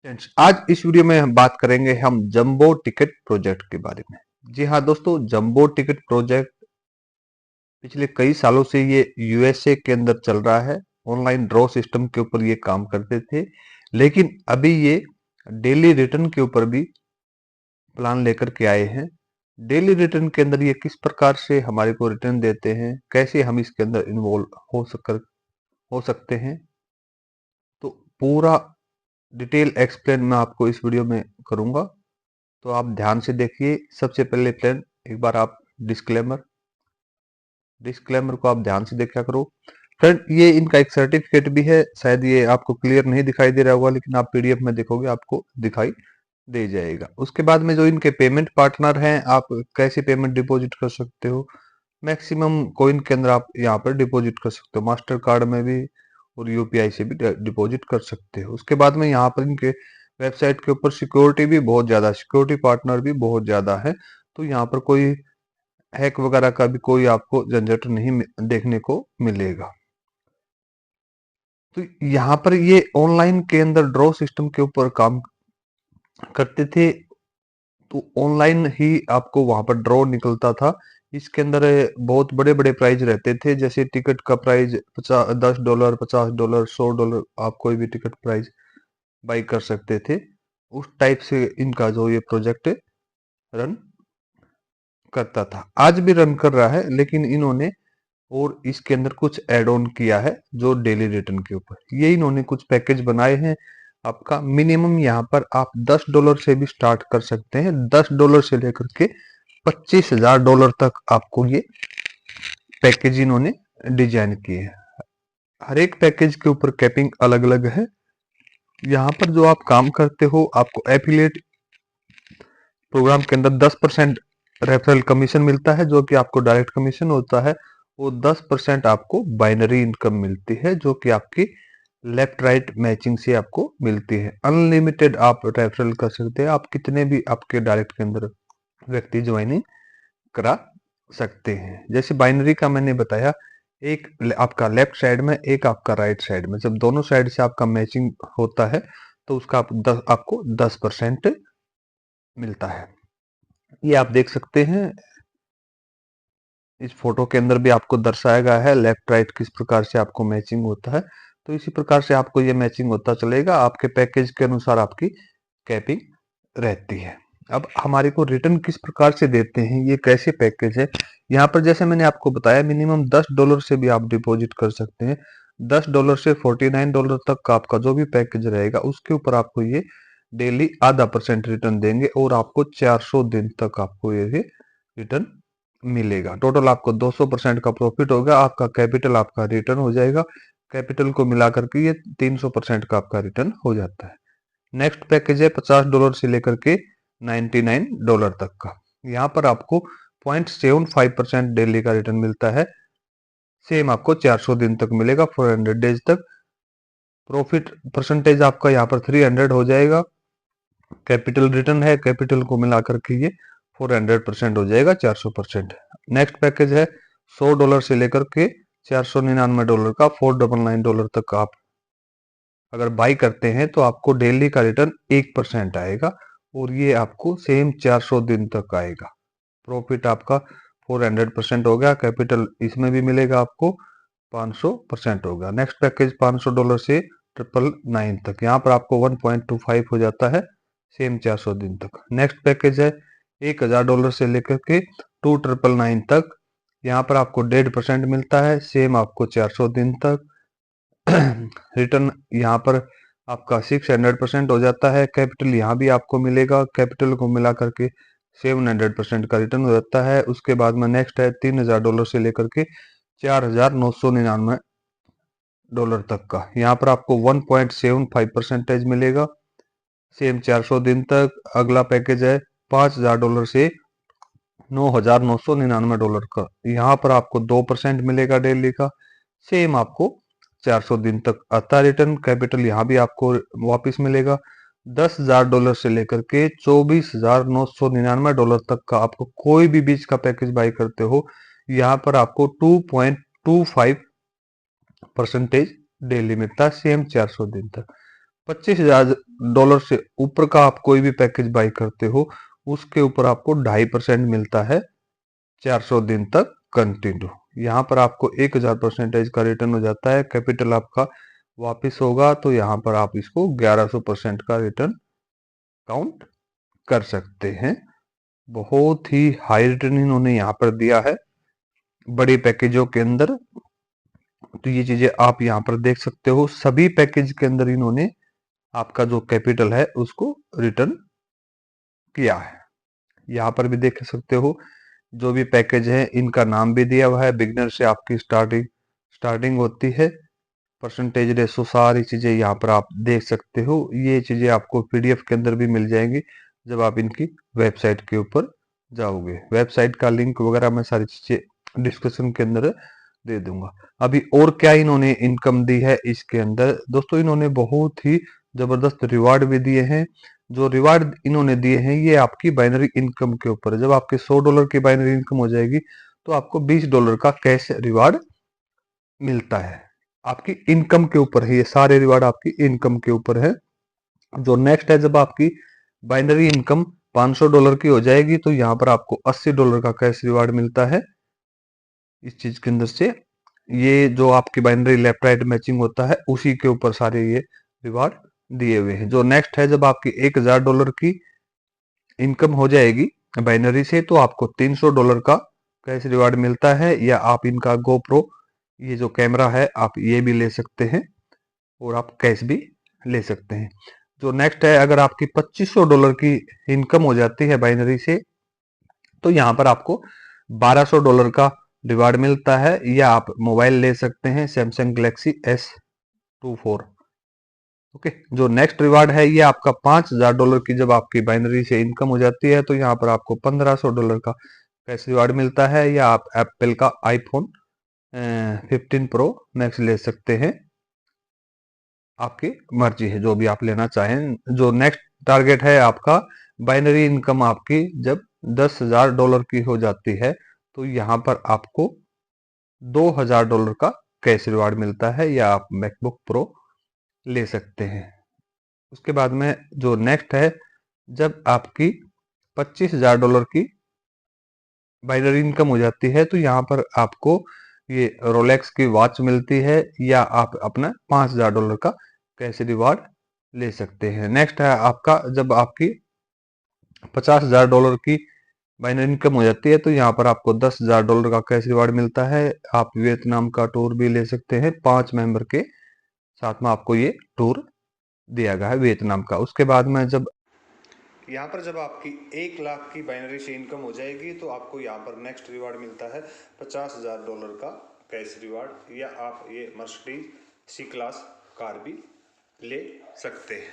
Friends, आज इस video में हम बात करेंगे हम जंबो टिकट प्रोजेक्ट के बारे में। जी हाँ दोस्तों, जंबो टिकट प्रोजेक्ट पिछले कई सालों से ये यूएसए के अंदर चल रहा है। ऑनलाइन ड्रॉ सिस्टम के ऊपर ये काम करते थे, लेकिन अभी ये डेली रिटर्न के ऊपर भी प्लान लेकर के आए हैं। डेली रिटर्न के अंदर ये किस प्रकार से हमारे को रिटर्न देते हैं, कैसे हम इसके अंदर इन्वॉल्व हो सकते हैं, तो पूरा डिटेल एक्सप्लेन मैं आपको इस वीडियो में करूंगा। तो आप ध्यान से देखिए। सबसे पहले प्लान एक बार आप डिस्क्लेमर डिस्क्लेमर को आप ध्यान से देखा करो। फ्रेंड, ये इनका एक सर्टिफिकेट भी है, शायद ये आपको क्लियर नहीं दिखाई दे रहा होगा, लेकिन आप पीडीएफ में देखोगे आपको दिखाई दे जाएगा। उसके बाद में जो इनके पेमेंट पार्टनर हैं, आप कैसे पेमेंट डिपॉजिट कर सकते हो। मैक्सिमम कॉइन के अंदर आप यहाँ पर डिपॉजिट कर सकते हो, मास्टर कार्ड में भी और यूपीआई से भी डिपॉजिट कर सकते हो। उसके बाद में यहाँ पर इनके वेबसाइट के ऊपर सिक्योरिटी भी बहुत ज्यादा, सिक्योरिटी पार्टनर भी बहुत ज्यादा है। तो यहाँ पर कोई हैक वगैरह का भी कोई आपको झंझट नहीं देखने को मिलेगा। तो यहाँ पर ये ऑनलाइन के अंदर ड्रॉ सिस्टम के ऊपर काम करते थे। तो ऑनलाइन ही आपको वहां पर ड्रॉ निकलता था। इसके अंदर बहुत बड़े बड़े प्राइज रहते थे, जैसे टिकट का प्राइज $10, $50, $100, आप कोई भी टिकट प्राइज बाई कर सकते थे। उस टाइप से इनका जो ये प्रोजेक्ट रन करता था, आज भी रन कर रहा है, लेकिन इन्होंने और इसके अंदर कुछ एड ऑन किया है जो डेली रिटर्न के ऊपर। ये इन्होंने कुछ पैकेज बनाए हैं। आपका मिनिमम यहाँ पर आप $10 से भी स्टार्ट कर सकते हैं। $10 से लेकर के $25,000 तक आपको ये पैकेज इन्होंने डिजाइन किए हैं। हर एक पैकेज के ऊपर कैपिंग अलग अलग है। यहाँ पर जो आप काम करते हो, आपको एफिलिएट प्रोग्राम के अंदर 10% रेफरल कमीशन मिलता है, जो कि आपको डायरेक्ट कमीशन होता है। वो 10% आपको बाइनरी इनकम मिलती है, जो कि आपकी लेफ्ट राइट मैचिंग से आपको मिलती है। अनलिमिटेड आप रेफरल कर सकते हैं, आप कितने भी आपके डायरेक्ट के अंदर व्यक्ति ज्वाइनिंग करा सकते हैं। जैसे बाइनरी का मैंने बताया, एक आपका लेफ्ट साइड में, एक आपका राइट साइड में, जब दोनों साइड से आपका मैचिंग होता है तो उसका आपको 10% मिलता है। ये आप देख सकते हैं, इस फोटो के अंदर भी आपको दर्शाया गया है लेफ्ट राइट किस प्रकार से आपको मैचिंग होता है। तो इसी प्रकार से आपको ये मैचिंग होता चलेगा, आपके पैकेज के अनुसार आपकी कैपिंग रहती है। अब हमारे को रिटर्न किस प्रकार से देते हैं, ये कैसे पैकेज है। यहाँ पर जैसे मैंने आपको बताया, मिनिमम $10 से भी आप डिपॉजिट कर सकते हैं। $10 से $49 तक का आपका जो भी पैकेज रहेगा, उसके ऊपर आपको ये डेली ½ % रिटर्न देंगे, और आपको 400 दिन तक आपको ये रिटर्न मिलेगा। टोटल आपको 200% का प्रॉफिट होगा। आपका कैपिटल आपका रिटर्न हो जाएगा। कैपिटल को मिला करके ये 300% का आपका रिटर्न हो जाता है। नेक्स्ट पैकेज है $50 से लेकर के $99 तक का। यहाँ पर आपको 0.75% डेली का रिटर्न मिलता है। सेम आपको 400 दिन तक मिलेगा, 400 डेज तक। प्रॉफिट परसेंटेज आपका यहाँ पर 300 हो जाएगा। कैपिटल रिटर्न है, कैपिटल को मिला करके ये 400% हो जाएगा, 400%। नेक्स्ट पैकेज है $100 से लेकर के $499 का, $499 तक आप अगर बाई करते हैं तो आपको डेली का रिटर्न 1% आएगा, और ये आपको सेम 400 दिन तक आएगा। प्रॉफिट आपका 400% हो गया, कैपिटल इसमें भी मिलेगा आपको 500% होगा। नेक्स्ट पैकेज $500 से 999 तक, यहाँ पर आपको 1.25 हो जाता है, सेम 400 दिन तक। नेक्स्ट पैकेज है $1000 से लेकर के 2999 तक, यहाँ पर आपको 1.5% मिलता है, सेम आपको 400 दिन तक। रिटर्न यहाँ पर आपका 600% हो जाता है। कैपिटल यहाँ भी आपको मिलेगा, कैपिटल को मिला करके 700% का रिटर्न हो जाता है। उसके बाद में नेक्स्ट है $3000 से लेकर के $4999 तक का, यहाँ पर आपको 1.75% मिलेगा, सेम 400 दिन तक। अगला पैकेज है $5000 से $9999 का, यहाँ पर आपको 2% मिलेगा डेली का, सेम आपको 400 दिन तक आता है रिटर्न। कैपिटल यहाँ भी आपको वापस मिलेगा। $10,000 से लेकर के $24,999 तक का आपको कोई भी बीच का पैकेज बाई करते हो, यहाँ पर आपको 2.25% डेली मिलता है, सेम 400 दिन तक। $25,000 से ऊपर का आप कोई भी पैकेज बाई करते हो, उसके ऊपर आपको 2.5% मिलता है 400 दिन तक कंटिन्यू। यहाँ पर आपको 1000% का रिटर्न हो जाता है। कैपिटल आपका वापस होगा तो यहाँ पर आप इसको 1100% का रिटर्न काउंट कर सकते हैं। बहुत ही हाई रिटर्न इन्होंने यहाँ पर दिया है बड़े पैकेजों के अंदर। तो ये चीजें आप यहाँ पर देख सकते हो, सभी पैकेज के अंदर इन्होंने आपका जो कैपिटल है उसको रिटर्न किया है। यहाँ पर भी देख सकते हो जो भी पैकेज है इनका नाम भी दिया हुआ है। बिगनर से आपकी स्टार्टिंग होती है, परसेंटेज रेशो सारी चीजें यहाँ पर आप देख सकते हो। ये चीजें आपको पीडीएफ के अंदर भी मिल जाएंगी जब आप इनकी वेबसाइट के ऊपर जाओगे। वेबसाइट का लिंक वगैरह मैं सारी चीजें डिस्क्रिप्शन के अंदर दे दूंगा। अभी और क्या इन्होंने इनकम दी है इसके अंदर दोस्तों, इन्होंने बहुत ही जबरदस्त रिवार्ड भी दिए हैं। जो रिवार्ड इन्होंने दिए हैं ये आपकी बाइनरी इनकम के ऊपर है। जब आपके $100 की बाइनरी इनकम हो जाएगी तो आपको $20 का कैश रिवार्ड मिलता है। आपकी इनकम के ऊपर है, ये सारे रिवार्ड आपकी इनकम के ऊपर है। जो नेक्स्ट है, जब आपकी बाइनरी इनकम $500 की हो जाएगी तो यहाँ पर आपको $80 का कैश रिवार्ड मिलता है। इस चीज के अंदर से ये जो आपकी बाइनरी लेफ्ट राइट मैचिंग होता है उसी के ऊपर सारे ये रिवार्ड दिए हुए हैं। जो नेक्स्ट है, जब आपकी $1000 की इनकम हो जाएगी बाइनरी से तो आपको $300 का कैश रिवार्ड मिलता है। या आप इनका गोप्रो ये जो कैमरा है आप ये भी ले सकते हैं और आप कैश भी ले सकते हैं। जो नेक्स्ट है, अगर आपकी $2500 की इनकम हो जाती है बाइनरी से तो यहाँ पर आपको $1200 का रिवार्ड मिलता है। या आप मोबाइल ले सकते हैं सैमसंग गैलेक्सी S24। ओके, जो नेक्स्ट रिवार्ड है ये आपका $5000 की जब आपकी बाइनरी से इनकम हो जाती है तो यहाँ पर आपको $1500 का कैश रिवार्ड मिलता है। या आप एप्पल का iPhone 15 Pro Max ले सकते हैं, आपकी मर्जी है जो भी आप लेना चाहें। जो नेक्स्ट टारगेट है आपका बाइनरी इनकम आपकी जब $10,000 की हो जाती है तो यहाँ पर आपको $2000 का कैश रिवार्ड मिलता है। या आप मैकबुक प्रो ले सकते हैं। उसके बाद में जो नेक्स्ट है, जब आपकी $25,000 की बाइनरी इनकम हो जाती है तो यहाँ पर आपको ये रोलेक्स की वॉच मिलती है। या आप अपना $5000 का कैश रिवार्ड ले सकते हैं। नेक्स्ट है आपका, जब आपकी $50,000 की बाइनरी इनकम हो जाती है तो यहाँ पर आपको $10,000 का कैश रिवार्ड मिलता है। आप वियतनाम का टूर भी ले सकते हैं, 5 मेंबर के साथ में आपको ये टूर दिया गया है वियतनाम का। उसके बाद में जब यहाँ पर जब आपकी 1 लाख की बाइनरी से इनकम हो जाएगी तो आपको यहाँ पर नेक्स्ट रिवार्ड मिलता है $50,000 का कैश रिवार्ड। या आप ये मर्सिडीज C-क्लास कार भी ले सकते हैं।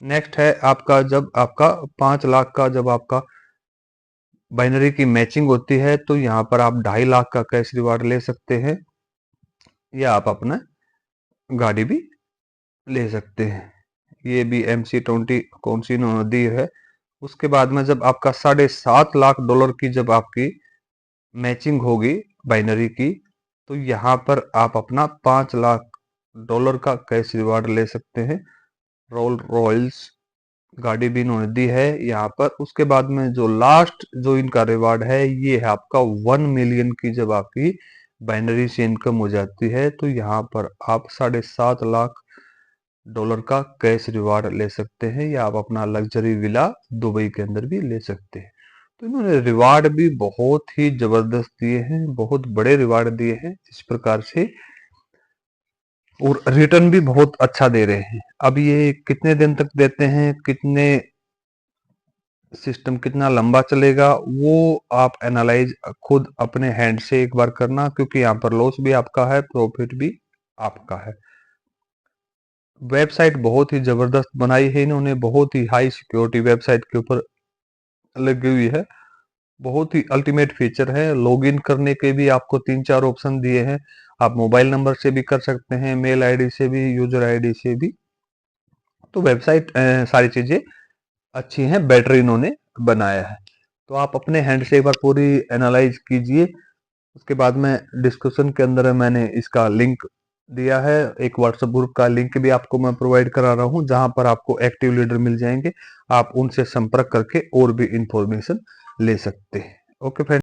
नेक्स्ट है आपका, जब आपका 5 लाख का जब आपका बाइनरी की मैचिंग होती है तो यहाँ पर आप 2.5 लाख का कैश रिवार्ड ले सकते हैं। या आप अपना गाड़ी भी ले सकते हैं। ये भी MC20 कौन सी इन्होंने दी है। उसके बाद में जब आपका $7.5 लाख की जब आपकी मैचिंग होगी बाइनरी की तो यहाँ पर आप अपना $5 लाख का कैश रिवार्ड ले सकते हैं। रोल्स रॉयल्स गाड़ी भी इन्होंने दी है यहाँ पर। उसके बाद में जो लास्ट जो इनका रिवार्ड है ये है आपका 1 मिलियन की जब आपकी बाइनरी से इनकम हो जाती है तो यहाँ पर आप $7.5 लाख का कैश रिवार्ड ले सकते हैं। या आप अपना लग्जरी विला दुबई के अंदर भी ले सकते हैं। तो इन्होंने रिवार्ड भी बहुत ही जबरदस्त दिए हैं, बहुत बड़े रिवार्ड दिए हैं इस प्रकार से, और रिटर्न भी बहुत अच्छा दे रहे हैं। अब ये कितने दिन तक देते हैं, कितने सिस्टम कितना लंबा चलेगा, वो आप एनालाइज खुद अपने हैंड से एक बार करना, क्योंकि यहाँ पर लॉस भी आपका है, प्रॉफिट भी आपका है। वेबसाइट बहुत ही जबरदस्त बनाई है इन्होंने, बहुत ही हाई सिक्योरिटी वेबसाइट के ऊपर लगी हुई है। बहुत ही अल्टीमेट फीचर है। लॉगिन करने के भी आपको 3-4 ऑप्शन दिए हैं। आप मोबाइल नंबर से भी कर सकते हैं, मेल आईडी से भी, यूजर आईडी से भी। तो वेबसाइट सारी चीजें अच्छी हैं, बेटर इन्होंने बनाया है। तो आप अपने हैंड से एक बार पूरी एनालाइज कीजिए। उसके बाद में डिस्क्रिप्शन के अंदर मैंने इसका लिंक दिया है। एक व्हाट्सएप ग्रुप का लिंक भी आपको मैं प्रोवाइड करा रहा हूँ, जहां पर आपको एक्टिव लीडर मिल जाएंगे। आप उनसे संपर्क करके और भी इंफॉर्मेशन ले सकते हैं। Okay friend.